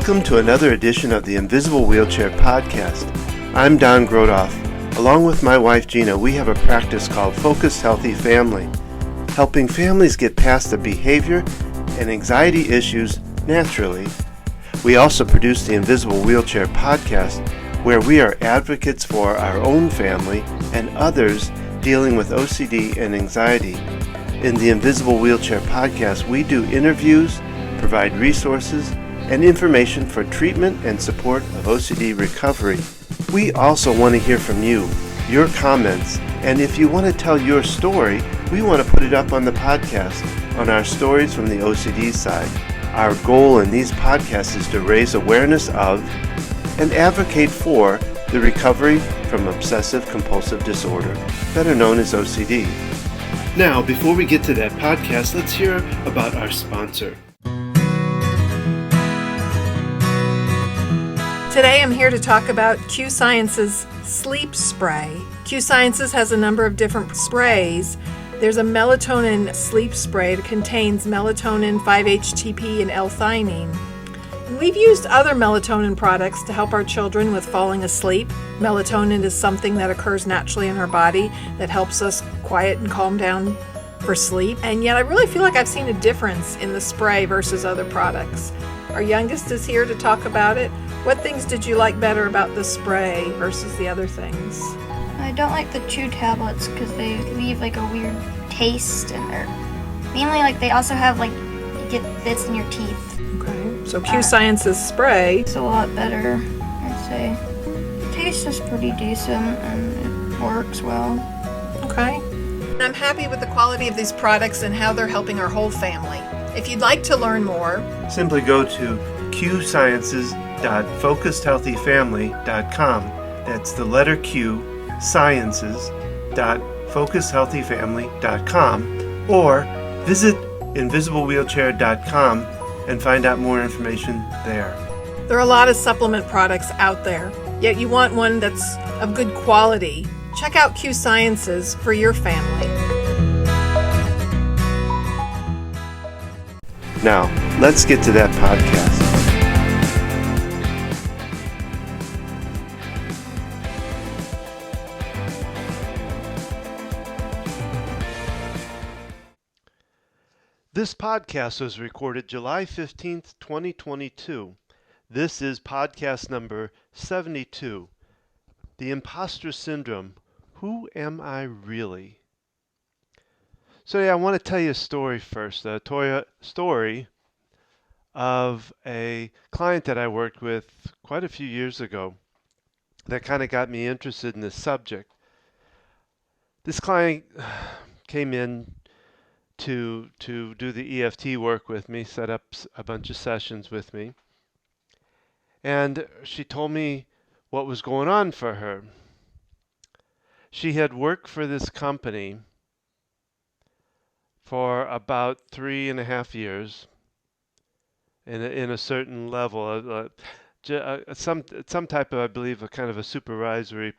Welcome to another edition of the Invisible Wheelchair Podcast. I'm Don Grodoff. Along with my wife Gina, we have a practice called Focused Healthy Family, helping families get past the behavior and anxiety issues naturally. We also produce the Invisible Wheelchair Podcast, where we are advocates for our own family and others dealing with OCD and anxiety. In the Invisible Wheelchair Podcast, we do interviews, provide resources, and information for treatment and support of OCD recovery. We also want to hear from you, your comments, and if you want to tell your story, we want to put it up on the podcast on our Stories from the OCD side. Our goal in these podcasts is to raise awareness of and advocate for the recovery from obsessive compulsive disorder, better known as OCD. Now, before we get to that podcast, let's hear about our sponsor. Today I'm here to talk about Q Science's sleep spray. Q Sciences has a number of different sprays. There's a melatonin sleep spray that contains melatonin, 5-HTP, and L-theanine. And we've used other melatonin products to help our children with falling asleep. Melatonin is something that occurs naturally in our body that helps us quiet and calm down for sleep. And yet I really feel like I've seen a difference in the spray versus other products. Our youngest is here to talk about it. What things did you like better about the spray versus the other things? I don't like the chew tablets because they leave like a weird taste, and they're mainly like they also have like you get bits in your teeth. Okay, so Q Science's spray. It's a lot better, I'd say. The taste is pretty decent and it works well. Okay. I'm happy with the quality of these products and how they're helping our whole family. If you'd like to learn more, simply go to qsciences.focusedhealthyfamily.com. That's the letter Q, sciences.focusedhealthyfamily.com, or visit invisiblewheelchair.com and find out more information there. There are a lot of supplement products out there, yet you want one that's of good quality. Check out Q Sciences for your family. Now, let's get to that podcast. This podcast was recorded July 15th, 2022. This is podcast number 72, The Imposter Syndrome. Who am I really? So I want to tell you a story first, a story of a client that I worked with quite a few years ago that kind of got me interested in this subject. This client came in to do the EFT work with me, set up a bunch of sessions with me, and she told me what was going on for her. She had worked for this company for about 3.5 years in a certain level, some type of, I believe, a kind of a supervisory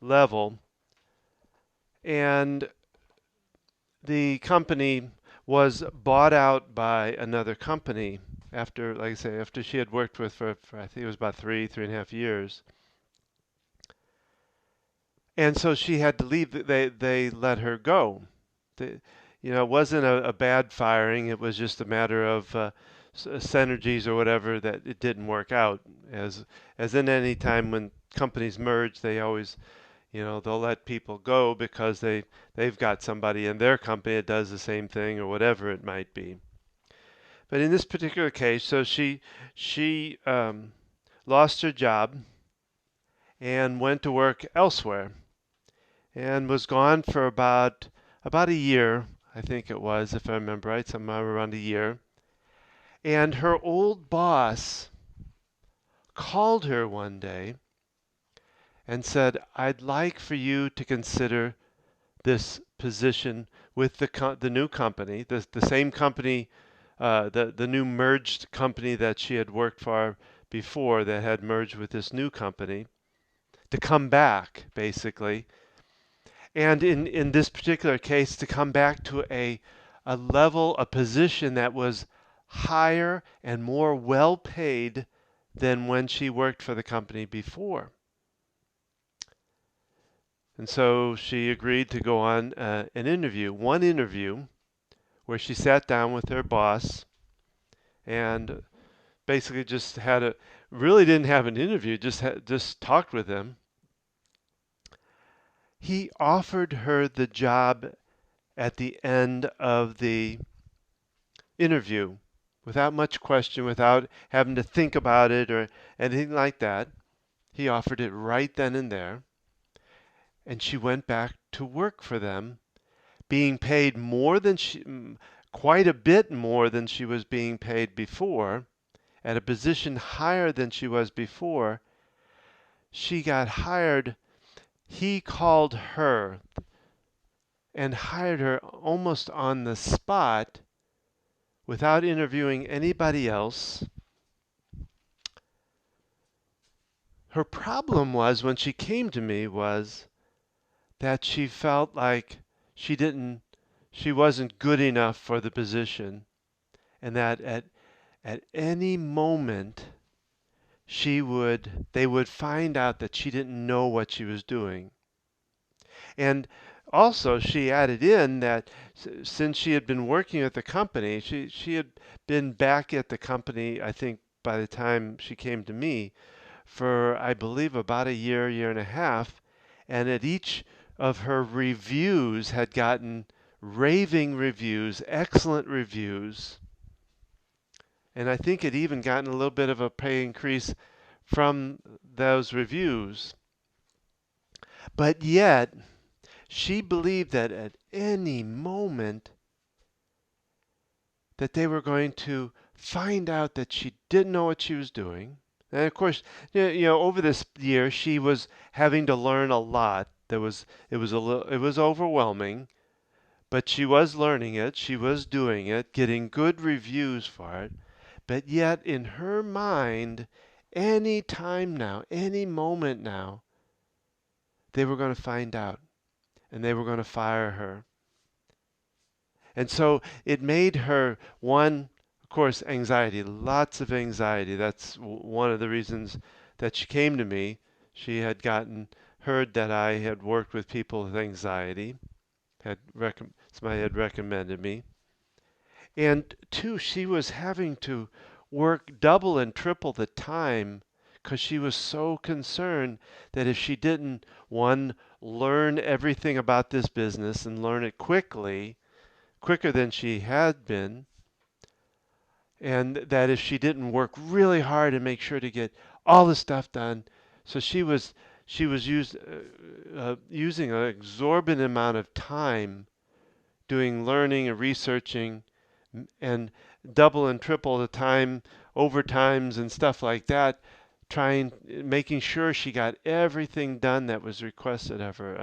level. And the company was bought out by another company after, like I say, after she had worked with for I think it was about 3.5 years. And so she had to leave. They let her go. It wasn't a bad firing. It was just a matter of synergies or whatever that it didn't work out. As in any time when companies merge, they always, they'll let people go because they've got somebody in their company that does the same thing or whatever it might be. But in this particular case, so she lost her job and went to work elsewhere and was gone for about a year, I think it was, if I remember right, somewhere around a year. And her old boss called her one day and said, "I'd like for you to consider this position with the new company, the same company, the new merged company that she had worked for before that had merged with this new company, to come back, basically. And in this particular case, to come back to a level, a position that was higher and more well paid than when she worked for the company before. And so she agreed to go on one interview, where she sat down with her boss and basically really didn't have an interview, just talked with him. He offered her the job at the end of the interview without much question, without having to think about it or anything like that. He offered it right then and there. And she went back to work for them, being paid quite a bit more than she was being paid before, at a position higher than she was before. She got hired. He called her and hired her almost on the spot without interviewing anybody else. Her problem was, when she came to me, was that she felt like she wasn't good enough for the position, and that at any moment they would find out that she didn't know what she was doing. And also, she added in that since she had been working at the company, she had been back at the company, I think, by the time she came to me, for, I believe, about a year and a half, and at each of her reviews had gotten raving reviews, excellent reviews, and I think had even gotten a little bit of a pay increase from those reviews. But yet, she believed that at any moment that they were going to find out that she didn't know what she was doing. And of course, over this year, she was having to learn a lot. It was overwhelming, but she was learning it. She was doing it, getting good reviews for it. But yet, in her mind, any time now, any moment now, they were going to find out, and they were going to fire her. And so it made her, one, of course, anxiety, lots of anxiety. That's one of the reasons that she came to me. She had heard that I had worked with people with anxiety, somebody had recommended me. And two, she was having to work double and triple the time because she was so concerned that if she didn't, one, learn everything about this business and learn it quicker than she had been, and that if she didn't work really hard and make sure to get all the stuff done, so she was using an exorbitant amount of time doing learning and researching, and double and triple the time, overtimes and stuff like that, making sure she got everything done that was requested of her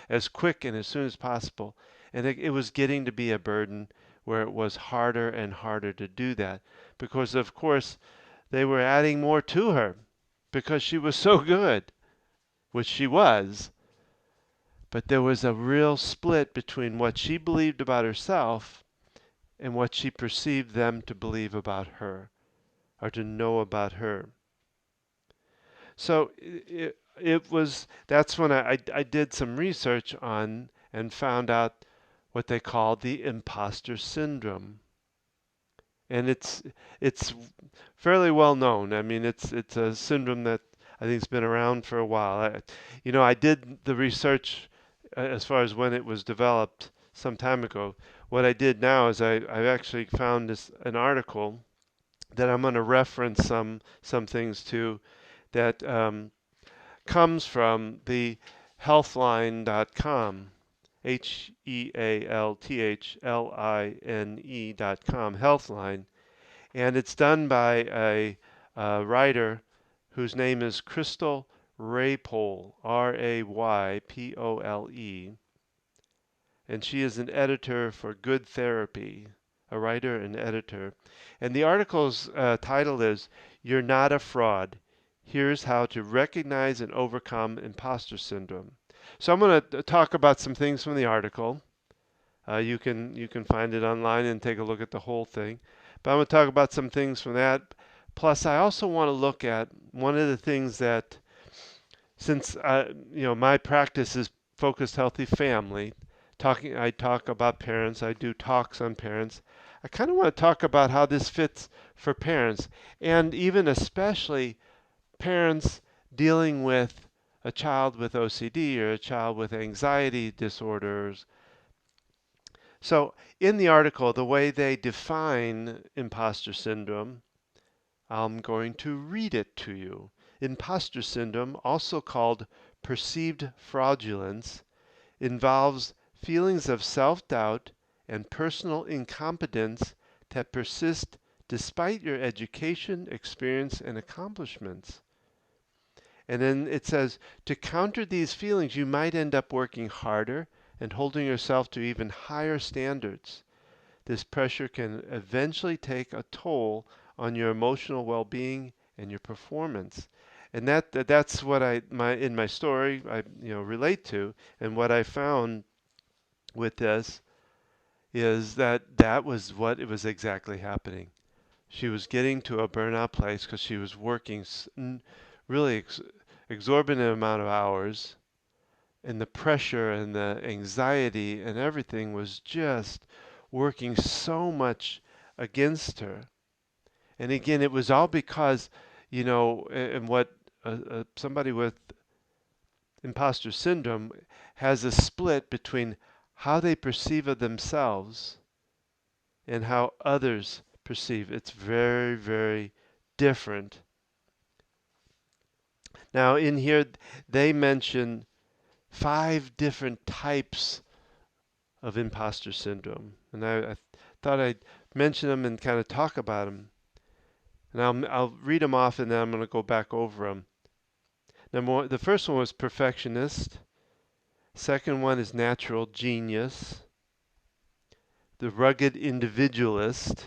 as quick and as soon as possible. And it was getting to be a burden where it was harder and harder to do that, because of course they were adding more to her because she was so good, which she was. But there was a real split between what she believed about herself and what she perceived them to believe about her, or to know about her. So that's when I did some research on and found out what they call the imposter syndrome. And it's fairly well known. I mean, it's a syndrome that I think has been around for a while. I did the research as far as when it was developed some time ago. What I did now is I actually found an article that I'm going to reference some things to, that comes from the healthline.com, HEALTHLINE.com, Healthline. And it's done by a writer whose name is Crystal Raypole, Raypole. And she is an editor for Good Therapy, a writer and editor. And the article's title is, "You're Not a Fraud. Here's How to Recognize and Overcome Imposter Syndrome." So I'm going to talk about some things from the article. You can find it online and take a look at the whole thing. But I'm going to talk about some things from that. Plus, I also want to look at one of the things that, since my practice is focused healthy family, I talk about parents, I do talks on parents. I kind of want to talk about how this fits for parents, and even especially parents dealing with a child with OCD or a child with anxiety disorders. So, in the article, the way they define imposter syndrome, I'm going to read it to you. Imposter syndrome, also called perceived fraudulence, involves feelings of self-doubt and personal incompetence that persist despite your education, experience, and accomplishments. And then it says, to counter these feelings, you might end up working harder and holding yourself to even higher standards. This pressure can eventually take a toll on your emotional well-being and your performance. And that's what in my story I relate to, and what I found with this is that was what it was exactly happening. She was getting to a burnout place because she was working really exorbitant amount of hours, and the pressure and the anxiety and everything was just working so much against her. And again, it was all because, and what somebody with imposter syndrome has a split between how they perceive of themselves and how others perceive. It's very, very different. Now, in here, they mention 5 different types of imposter syndrome. And I thought I'd mention them and kind of talk about them. And I'll read them off, and then I'm going to go back over them. The first one was perfectionist. Second one is natural genius. The rugged individualist.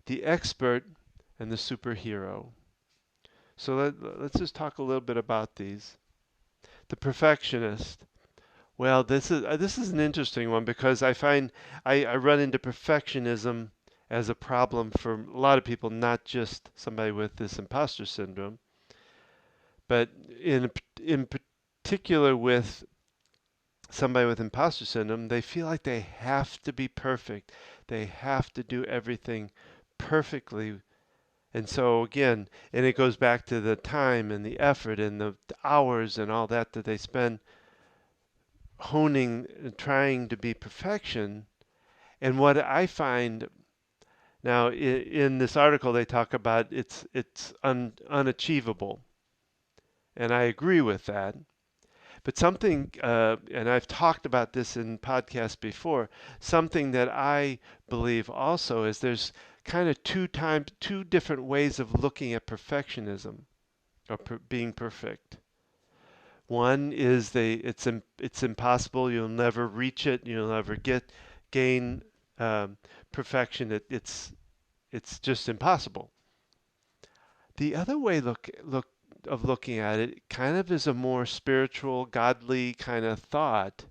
The expert, and the superhero. So let's just talk a little bit about these. The perfectionist. Well, this is an interesting one because I find I run into perfectionism as a problem for a lot of people, not just somebody with this imposter syndrome, but in particular with somebody with imposter syndrome, they feel like they have to be perfect. They have to do everything perfectly. And so again, and it goes back to the time and the effort and the hours and all that they spend honing, trying to be perfection. And what I find now in this article, they talk about it's unachievable, and I agree with that. But something, and I've talked about this in podcasts before, something that I believe also is there's kind of two different ways of looking at perfectionism or being perfect. One is it's impossible. You'll never reach it. You'll never gain perfection. It's just impossible. The other way of looking at it kind of is a more spiritual, godly kind of thought,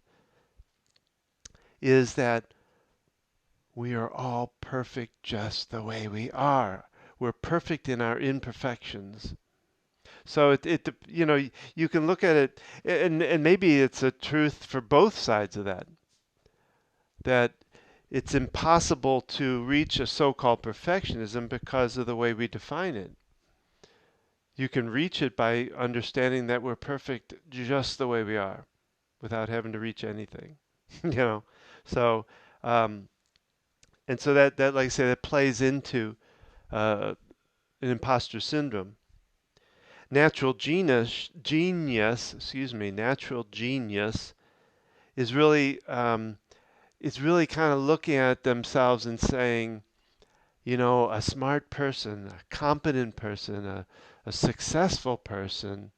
is that we are all perfect just the way we are. We're perfect in our imperfections. So you can look at it, and maybe it's a truth for both sides of that it's impossible to reach a so-called perfectionism because of the way we define it. You can reach it by understanding that we're perfect just the way we are, without having to reach anything. you know. So and so that like I say, that plays into an imposter syndrome. Natural natural genius is really kind of looking at themselves and saying, a smart person, a competent person, a successful person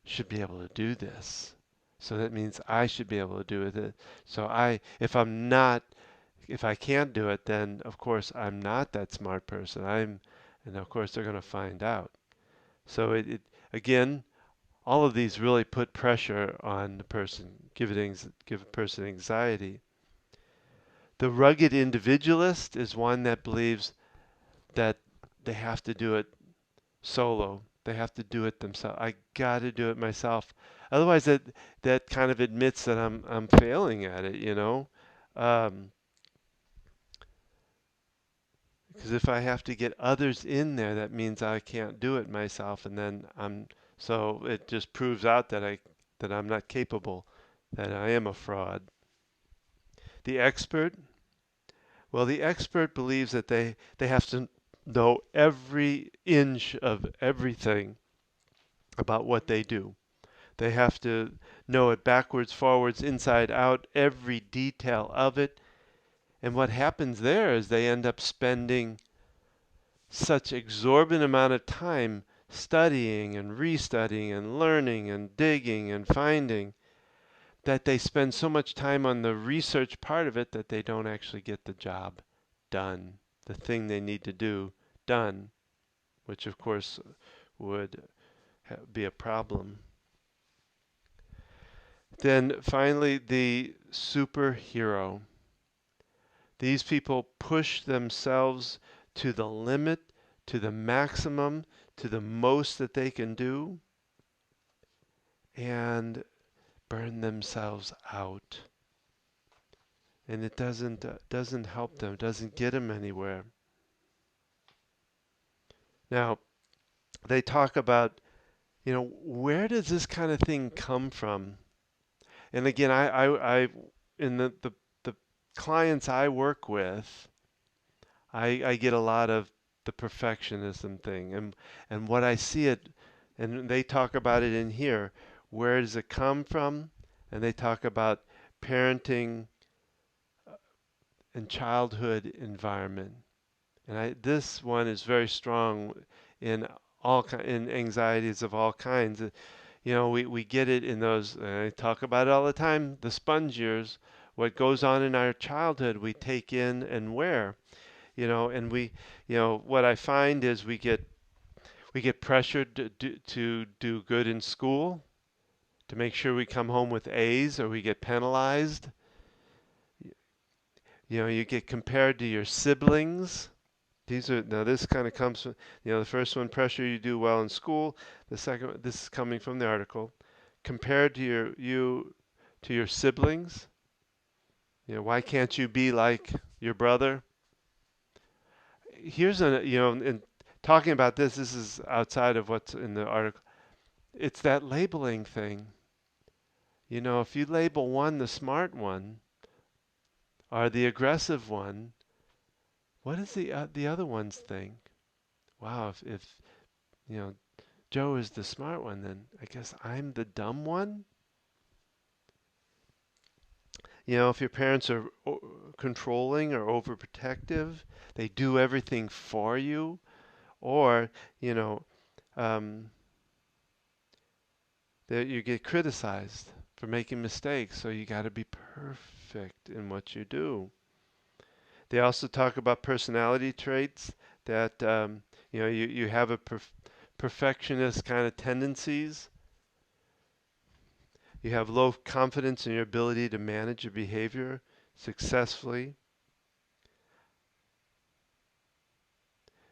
should be able to do this. So that means I should be able to do it. So if I can't do it, then of course I'm not that smart person. And of course they're going to find out. So it again, all of these really put pressure on the person, give a person anxiety. The rugged individualist is one that believes that they have to do it solo. They have to do it themselves. I got to do it myself. Otherwise, that kind of admits that I'm failing at it, you know. Because if I have to get others in there, that means I can't do it myself, and then so it just proves out that I'm not capable, that I am a fraud. The expert, well, the expert believes that they have to know every inch of everything about what they do. They have to know it backwards, forwards, inside out, every detail of it. And what happens there is they end up spending such exorbitant amount of time studying and restudying and learning and digging and finding that they spend so much time on the research part of it that they don't actually get the job done, the thing they need to do done, which of course would be a problem. Then finally, the superhero. These people push themselves to the limit, to the maximum, to the most that they can do, and burn themselves out. And it doesn't help them, doesn't get them anywhere. Now, they talk about, where does this kind of thing come from? And again, I in the clients I work with, I get a lot of the perfectionism thing, and what I see it, and they talk about it in here. Where does it come from? And they talk about parenting and childhood environment. And this one is very strong in in anxieties of all kinds. We get it in those. I talk about it all the time. The sponge years. What goes on in our childhood, we take in and wear. And what I find is we get pressured to do good in school, to make sure we come home with A's, or we get penalized. You get compared to your siblings. This kind of comes from, the first one, pressure you do well in school. The second, this is coming from the article, compared to your siblings. Why can't you be like your brother? Here's in talking about this is outside of what's in the article. It's that labeling thing. If you label one the smart one or the aggressive one, what does the other ones think? Wow, if Joe is the smart one, then I guess I'm the dumb one. If your parents are controlling or overprotective, they do everything for you, or um, that you get criticized for making mistakes, so you got to be perfect in what you do. They also talk about personality traits that you have a perfectionist kind of tendencies. You have low confidence in your ability to manage your behavior successfully.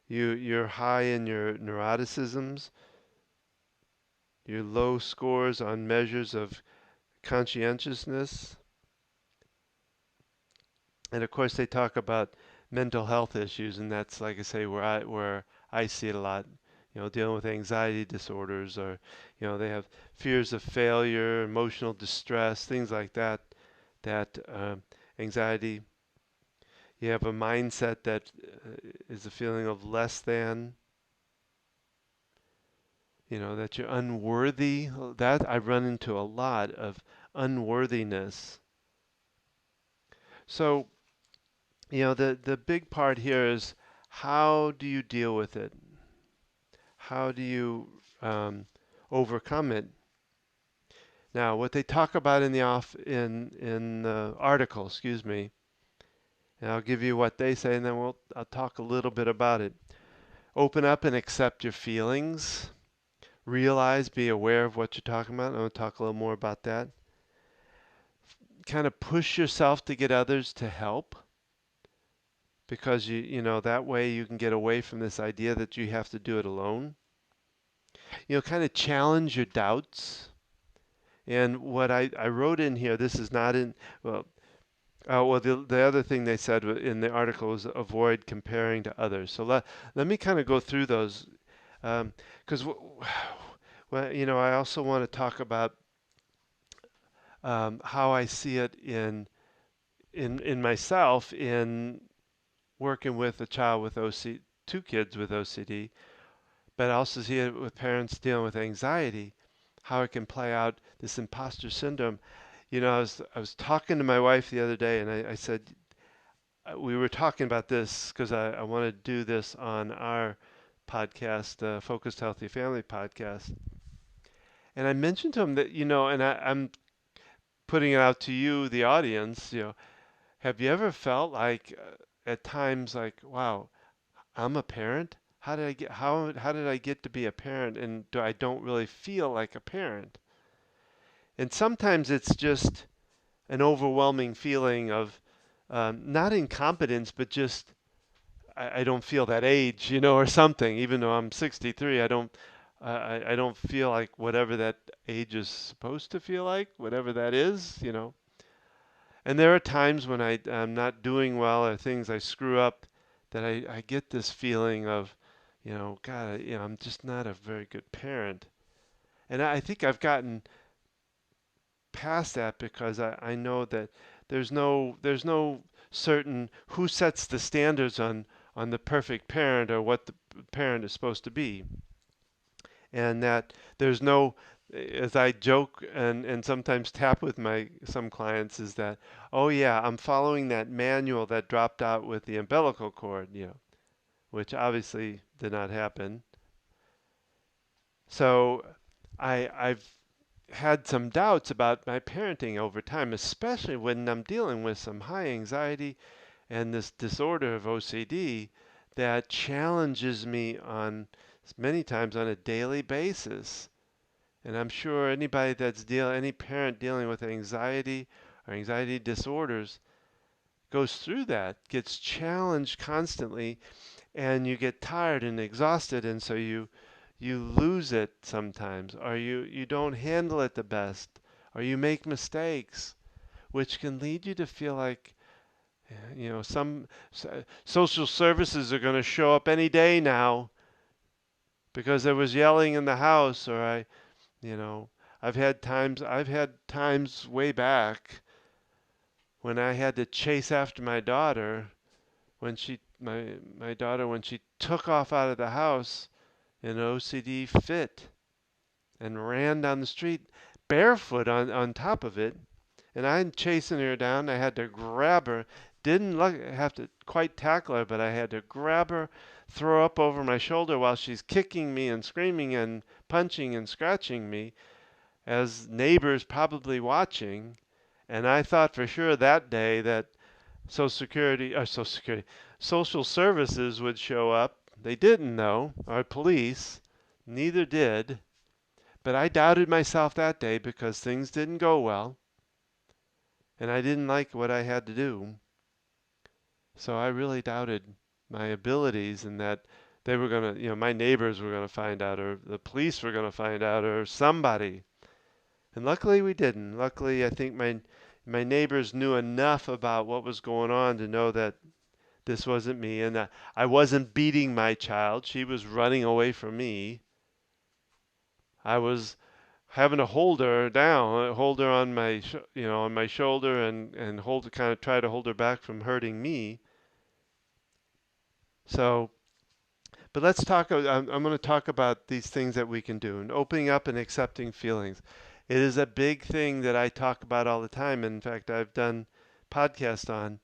You're high in your neuroticisms. Your low scores on measures of conscientiousness. And of course, they talk about mental health issues, and that's, like I say, where I see it a lot. Dealing with anxiety disorders, or they have fears of failure, emotional distress, things like that. That anxiety. You have a mindset that is a feeling of less than. That you're unworthy. That I run into a lot of unworthiness. So, the big part here is, how do you deal with it? How do you overcome it? Now, what they talk about in the article, excuse me, and I'll give you what they say, and then I'll talk a little bit about it. Open up and accept your feelings. Realize, be aware of what you're talking about. I'm going to talk a little more about that. Kind of push yourself to get others to help. because that way you can get away from this idea that you have to do it alone. Kind of challenge your doubts. And what I wrote in here, this is not in, well, the other thing they said in the article was avoid comparing to others. So let me kind of go through those, because well, I also want to talk about how I see it in myself in working with a child with two kids with OCD, but I also see it with parents dealing with anxiety, how it can play out this imposter syndrome. I was talking to my wife the other day, and I said, we were talking about this because I want to do this on our podcast, Focused Healthy Family podcast. And I mentioned to him that, and I'm putting it out to you, the audience, have you ever felt like at times like, wow, I'm a parent? How did I get to be a parent and I don't really feel like a parent? And sometimes it's just an overwhelming feeling of not incompetence, but just I don't feel that age, or something. Even though I'm 63, I don't feel like whatever that age is supposed to feel like, whatever that is. And there are times when I'm not doing well or things I screw up that I get this feeling of, God, I'm just not a very good parent. And I think I've gotten past that because I know that there's no certain who sets the standards on the perfect parent or what the parent is supposed to be. And that there's no, as I joke and sometimes tap with some clients, is that, oh yeah, I'm following that manual that dropped out with the umbilical cord, which obviously did not happen. So I've had some doubts about my parenting over time, especially when I'm dealing with some high anxiety and this disorder of OCD that challenges me on many times on a daily basis. And I'm sure any parent dealing with anxiety or anxiety disorders goes through that, gets challenged constantly, and you get tired and exhausted, and so you lose it sometimes, or you don't handle it the best, or you make mistakes, which can lead you to feel like some social services are going to show up any day now because there was yelling in the house, or you know, I've had times way back when I had to chase after my daughter my daughter when she took off out of the house in an OCD fit and ran down the street barefoot on top of it. And I'm chasing her down. I had to grab her. Didn't have to quite tackle her, but I had to grab her, throw up over my shoulder while she's kicking me and screaming and punching and scratching me, as neighbors probably watching. And I thought for sure that day that Social Services would show up. They didn't though, or police. Neither did. But I doubted myself that day because things didn't go well, and I didn't like what I had to do. So I really doubted my abilities and that they were going to, my neighbors were going to find out, or the police were going to find out, or somebody. And luckily we didn't. Luckily, I think my neighbors knew enough about what was going on to know that this wasn't me, and that I wasn't beating my child. She was running away from me. I was having to hold her down, hold her on on my shoulder, and kind of try to hold her back from hurting me. So, but let's talk. I'm going to talk about these things that we can do and opening up and accepting feelings. It is a big thing that I talk about all the time. In fact, I've done podcasts on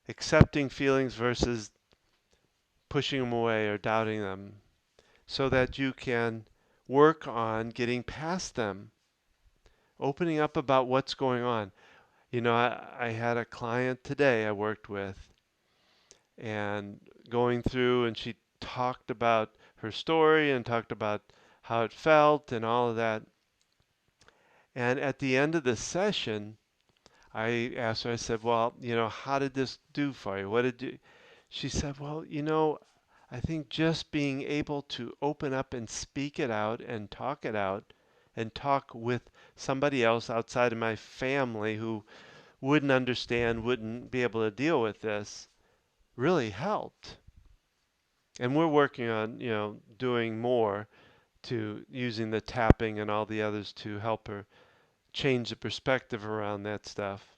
accepting feelings versus pushing them away or doubting them, so that you can work on getting past them, opening up about what's going on. I had a client today I worked with, and going through, and she talked about her story and talked about how it felt and all of that. And at the end of the session, I asked her, I said, well, how did this do for you? she said, well, I think just being able to open up and speak it out and talk with somebody else outside of my family who wouldn't understand, wouldn't be able to deal with this, really helped. And we're working on, doing more to using the tapping and all the others to help her change the perspective around that stuff.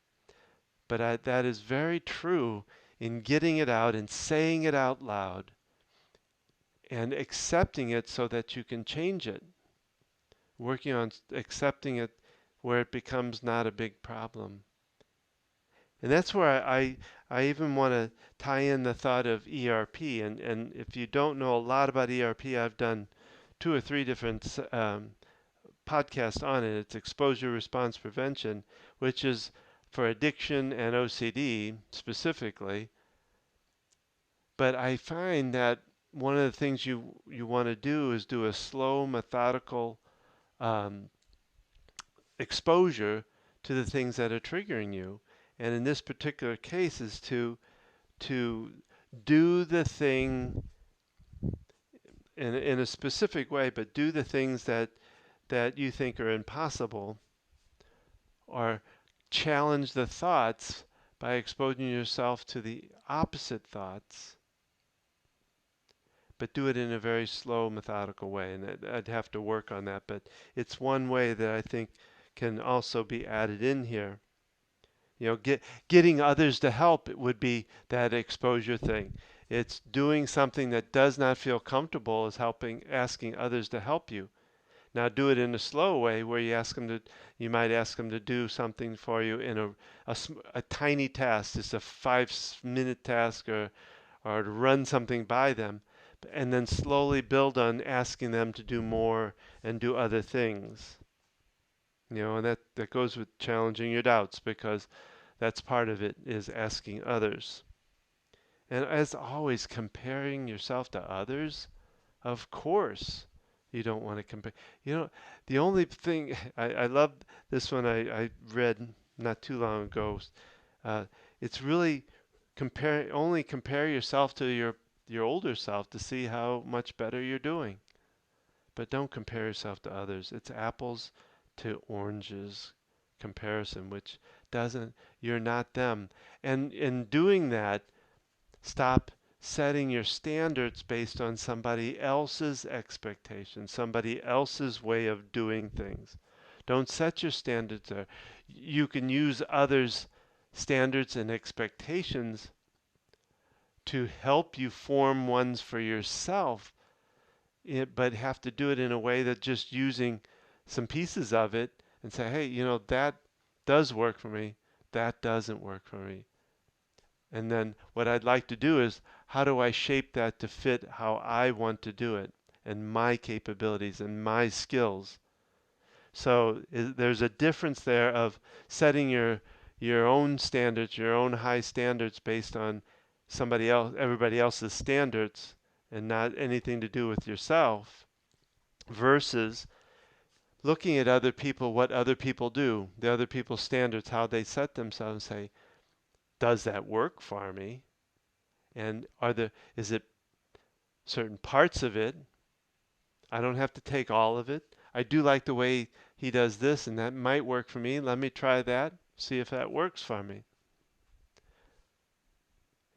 But that is very true in getting it out and saying it out loud and accepting it so that you can change it. Working on accepting it where it becomes not a big problem. And that's where I even want to tie in the thought of ERP. And if you don't know a lot about ERP, I've done 2 or 3 different podcasts on it. It's exposure response prevention, which is for addiction and OCD specifically. But I find that one of the things you want to do is do a slow, methodical um, exposure to the things that are triggering you. And in this particular case is to do the thing in a specific way, but do the things that you think are impossible, or challenge the thoughts by exposing yourself to the opposite thoughts, but do it in a very slow, methodical way. And I'd have to work on that, but it's one way that I think can also be added in here. Getting others to help would be that exposure thing. It's doing something that does not feel comfortable is asking others to help you. Now do it in a slow way where you might ask them to do something for you in a tiny task, just a 5-minute task, or to run something by them, and then slowly build on asking them to do more and do other things. And that goes with challenging your doubts, because that's part of it, is asking others. And as always, comparing yourself to others, of course, you don't want to compare. The only thing, I love this one I read not too long ago. It's really only compare yourself to your older self to see how much better you're doing. But don't compare yourself to others. It's apples to oranges comparison, which you're not them. And in doing that, stop setting your standards based on somebody else's expectations, somebody else's way of doing things. Don't set your standards there. You can use others' standards and expectations to help you form ones for yourself, but have to do it in a way that just using some pieces of it and say, hey, that does work for me, that doesn't work for me. And then what I'd like to do is, how do I shape that to fit how I want to do it and my capabilities and my skills? So there's a difference there of setting your own standards, your own high standards based on everybody else's standards, and not anything to do with yourself, versus looking at other people, what other people do, the other people's standards, how they set themselves, and say, does that work for me? And is it certain parts of it? I don't have to take all of it. I do like the way he does this, and that might work for me. Let me try that, see if that works for me.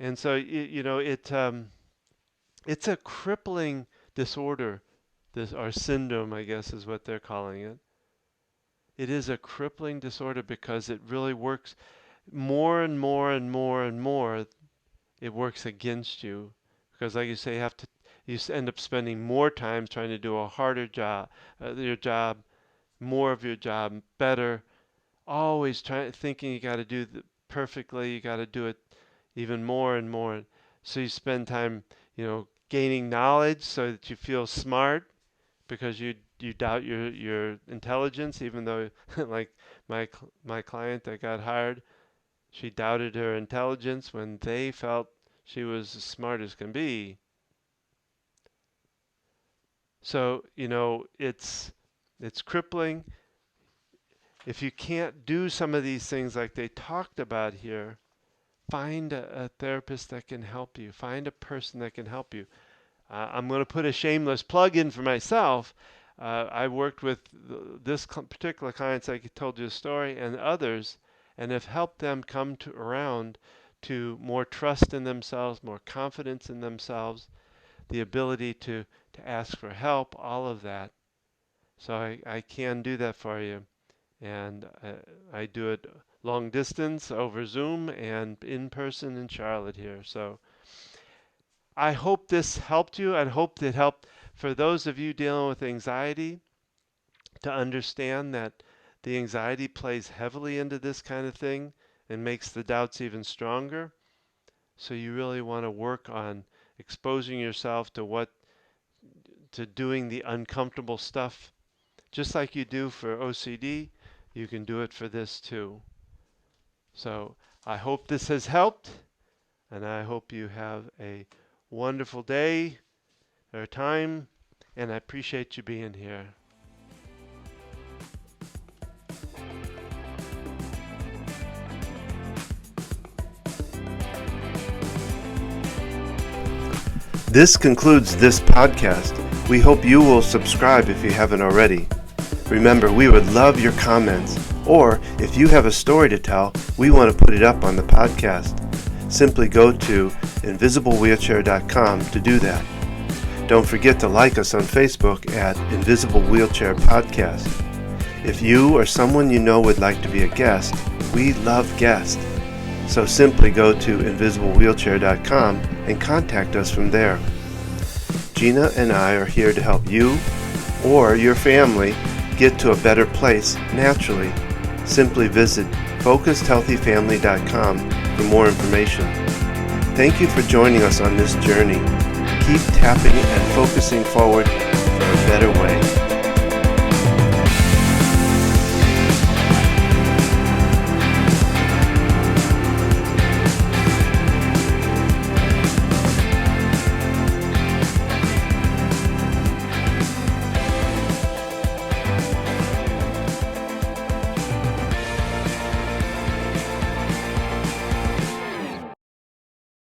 And so it's a crippling disorder, or syndrome, I guess is what they're calling it. It is a crippling disorder because it really works more and more and more and more. It works against you, because, like you say, you end up spending more time trying to do a harder job, more of your job, better. Always thinking you got to do it perfectly. You got to do it even more and more. So you spend time, gaining knowledge so that you feel smart, because you doubt your intelligence, even though like my client that got hired, she doubted her intelligence when they felt she was as smart as can be. So, it's crippling. If you can't do some of these things like they talked about here, find a therapist that can help you. Find a person that can help you. I'm going to put a shameless plug in for myself. I worked with this particular clients I told you a story and others, and have helped them come around to more trust in themselves, more confidence in themselves, the ability to ask for help, all of that. So I can do that for you. And I do it long distance over Zoom and in person in Charlotte here. So I hope this helped you. I hope it helped for those of you dealing with anxiety to understand that the anxiety plays heavily into this kind of thing and makes the doubts even stronger. So you really want to work on exposing yourself to doing the uncomfortable stuff. Just like you do for OCD, you can do it for this too. So I hope this has helped, and I hope you have a wonderful day or time, and I appreciate you being here. This concludes this podcast. We hope you will subscribe if you haven't already. Remember, we would love your comments, or if you have a story to tell, we want to put it up on the podcast. Simply go to invisiblewheelchair.com to do that. Don't forget to like us on Facebook at Invisible Wheelchair Podcast. If you or someone you know would like to be a guest, we love guests. So simply go to invisiblewheelchair.com and contact us from there. Gina and I are here to help you or your family get to a better place naturally. Simply visit focusedhealthyfamily.com for more information. Thank you for joining us on this journey. Keep tapping and focusing forward for a better way.